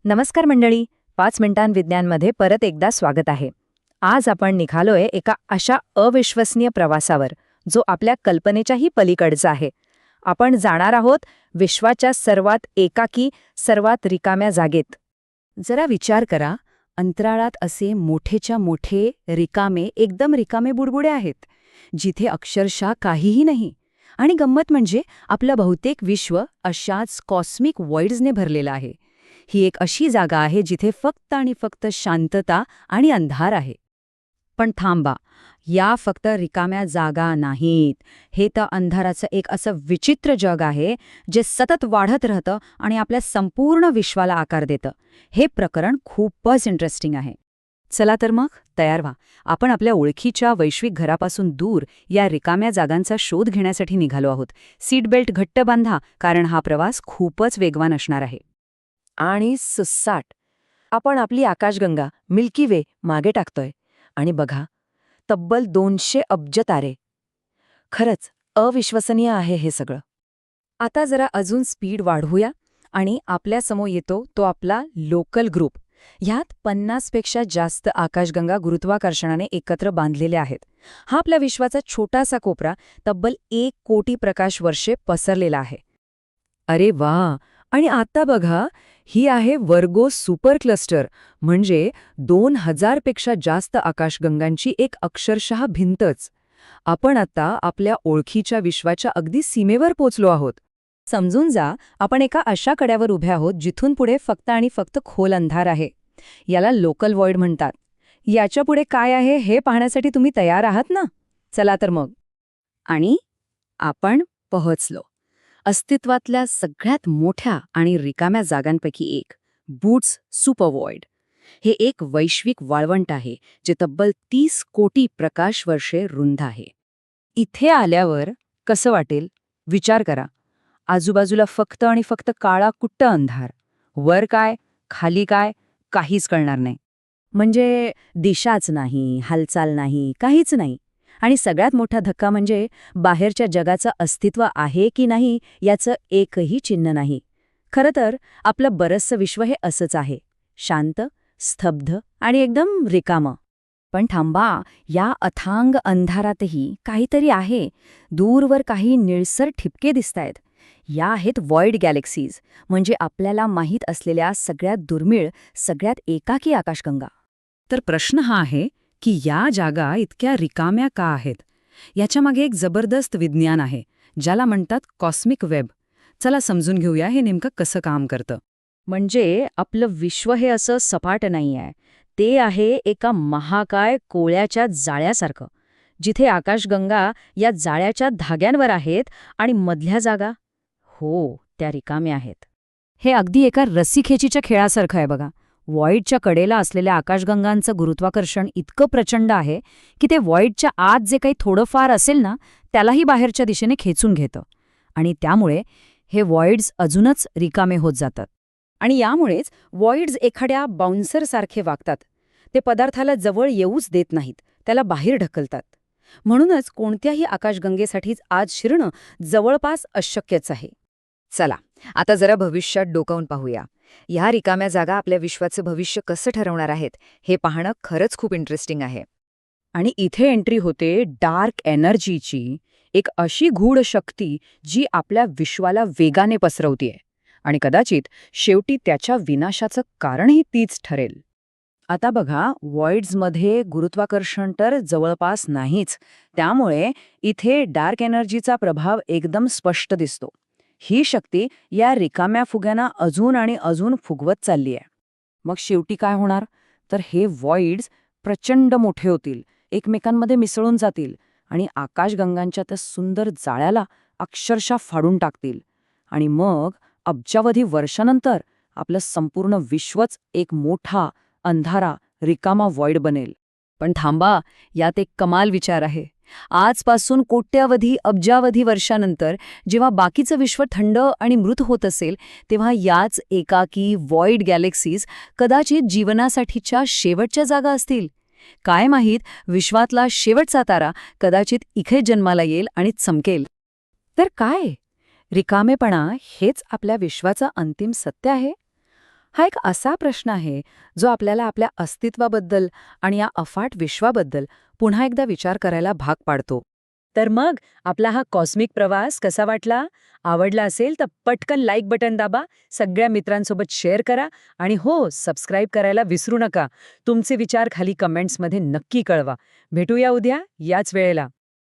नमस्कार मंडळी, 5 मिनिटां विज्ञानमध्ये परत एकदा स्वागत आहे. आज आपण निघालोय एका अशा अविश्वसनीय प्रवासावर जो आपल्या कल्पनेच्याही पलीकडचा आहे. आपण जाणार आहोत विश्वाच्या सर्वात एकाकी, सर्वात रिकाम्या जागेत. जरा विचार करा, अंतराळात असे मोठेच्या मोठे रिकामे, एकदम रिकामे बुडबुडे आहेत, जिथे अक्षरशः काहीही नाही. आणि गंमत म्हणजे आपलं बहुतेक विश्व अशाच कॉस्मिक व्हॉइड्सने भरलेलं आहे. ही एक अशी जागा आहे जिथे फक्त आणि फक्त शांतता आणि अंधार आहे. पण थांबा, या फक्त रिकाम्या जागा नाहीत. हे तर अंधाराचं एक असं विचित्र जग आहे जे सतत वाढत राहतं आणि आपल्या संपूर्ण विश्वाला आकार देतं. हे प्रकरण खूपच इंटरेस्टिंग आहे. चला तर मग तयार व्हा. आपण आपल्या ओळखीच्या वैश्विक घरापासून दूर या रिकाम्या जागांचा शोध घेण्यासाठी निघालो आहोत. सीट बेल्ट घट्ट बांधा, कारण हा प्रवास खूपच वेगवान असणार आहे. आणि सुसाट आपण आपली आकाशगंगा मिल्की वे मागे टाकतोय आणि बघा, तब्बल 200 अब्ज तारे. खरंच अविश्वसनीय आहे हे सगळं. आता जरा अजून स्पीड वाढवूया आणि आपल्यासमोर येतो तो आपला लोकल ग्रुप. ह्यात 50पेक्षा जास्त आकाशगंगा गुरुत्वाकर्षणाने एकत्र बांधलेल्या आहेत. हा आपल्या विश्वाचा छोटासा कोपरा तब्बल 1 कोटी प्रकाश वर्षे पसरलेला आहे. अरे वा! आणि आता बघा, ही आहे वर्गो सुपर क्लस्टर, म्हणजे 2000 पेक्षा जास्त आकाशगंगांची एक अक्षरशः भिंतच. आपण आता आपल्या ओळखीच्या विश्वाच्या अगदी सीमेवर पोचलो आहोत. समजून जा, आपण एका अशा कड्यावर उभे आहोत जिथून पुढे फक्त आणि फक्त खोल अंधार आहे. याला लोकल व्हॉइड म्हणतात. याच्यापुढे काय आहे हे पाहण्यासाठी तुम्ही तयार आहात ना? चला तर मग. आणि आपण पोहोचलो अस्तित्वातल्या सगळ्यात मोठ्या आणि रिकाम्या जागांपैकी एक, बूट्स सुपरव्हॉइड. हे एक वैश्विक वाळवंट आहे जे तब्बल 30 कोटी प्रकाश वर्षे रुंद आहे. इथे आल्यावर कसं वाटेल विचार करा. आजूबाजूला फक्त आणि फक्त काळा कुट्ट अंधार. वर काय, खाली काय, काहीच कळणार नाही. म्हणजे दिशाच नाही, हालचाल नाही, काहीच नाही. आणि सगळ्यात मोठा धक्का म्हणजे बाहेरच्या जगाचं अस्तित्व आहे की नाही याचं एकही चिन्ह नाही. खरं तर आपलं बरंचसं विश्व हे असंच आहे, शांत, स्तब्ध आणि एकदम रिकामं. पण थांबा, या अथांग अंधारातही काहीतरी आहे. दूरवर काही निळसर ठिपके दिसतायत. या आहेत व्हॉइड गॅलेक्सीज, म्हणजे आपल्याला माहीत असलेल्या सगळ्यात दुर्मिळ, सगळ्यात एकाकी आकाशगंगा. तर प्रश्न हा आहे की या जागा इतक्या रिकाम्या का आहेत? याच्यामागे एक जबरदस्त विज्ञान आहे, ज्याला म्हणतात कॉस्मिक वेब. चला समजून घेऊया हे नेमकं कसं काम करतं. म्हणजे आपलं विश्व हे असं सपाट नाही आहे. ते आहे एका महाकाय कोळ्याच्या जाळ्यासारखं, जिथे आकाशगंगा या जाळ्याच्या धाग्यांवर आहेत आणि मधल्या जागा, हो, त्या रिकाम्या आहेत. हे अगदी एका रस्सीखेचीच्या खेळासारखं आहे बघा. व्हॉइडच्या कडेला असलेल्या आकाशगंगांचं गुरुत्वाकर्षण इतकं प्रचंड आहे की ते व्हॉइडच्या आत जे काही थोडंफार असेल ना, त्यालाही बाहेरच्या दिशेने खेचून घेतं. आणि त्यामुळे हे व्हॉइड्स अजूनच रिकामे होत जातात. आणि यामुळेच व्हॉइड्स एखाद्या बाउन्सरसारखे वागतात. ते पदार्थाला जवळ येऊच देत नाहीत, त्याला बाहेर ढकलतात. म्हणूनच कोणत्याही आकाशगंगेसाठीच आज शिरणं जवळपास अशक्यच आहे. चला, आता जरा भविष्यात डोकावून पाहूया. ह्या रिकाम्या जागा आपल्या विश्वाचं भविष्य कसं ठरवणार आहेत हे पाहणं खरंच खूप इंटरेस्टिंग आहे. आणि इथे एंट्री होते डार्क एनर्जीची, एक अशी गूढ शक्ती जी आपल्या विश्वाला वेगाने पसरवतीये. आणि कदाचित शेवटी त्याच्या विनाशाचं कारणही तीच ठरेल. आता बघा, व्हॉइड्समध्ये गुरुत्वाकर्षण तर जवळपास नाहीच, त्यामुळे इथे डार्क एनर्जीचा प्रभाव एकदम स्पष्ट दिसतो. ही शक्ती या रिकाम्या फुग्यांना अजून आणि अजून फुगवत चालली आहे. मग शेवटी काय होणार? तर हे व्हॉइड्स प्रचंड मोठे होतील, एकमेकांमध्ये मिसळून जातील आणि आकाशगंगांच्या त्या सुंदर जाळ्याला अक्षरशः फाडून टाकतील. आणि मग अब्जावधी वर्षानंतर आपलं संपूर्ण विश्वच एक मोठा, अंधारा, रिकामा व्हॉइड बनेल. पण थांबा, यात एक कमाल विचार आहे. आजपासून कोट्यावधी अब्जावधी वर्षानंतर जेव्हा बाकीचं विश्व थंड आणि मृत होत असेल, तेव्हा याच एकाकी व्हॉइड गॅलेक्सीज कदाचित जीवनासाठीच्या शेवटच्या जागा असतील. काय माहीत, विश्वातला शेवटचा तारा कदाचित इथे जन्माला येईल आणि चमकेल. तर काय, रिकामेपणा हेच आपल्या विश्वाचं अंतिम सत्य आहे? हा एक असा प्रश्न आहे जो आपल्याला आपल्या अस्तित्वाबद्दल आणि या अफाट विश्वाबद्दल पुन्हा एकदा विचार करायला भाग पाडतो. तर मग आपला हा कॉस्मिक प्रवास कसा वाटला? आवडला असेल तर पटकन लाईक बटन दाबा, सगळ्या मित्रांसोबत शेअर करा आणि हो, सबस्क्राईब करायला विसरू नका. तुमचे विचार खाली कमेंट्समध्ये नक्की कळवा. भेटूया उद्या याच वेळेला.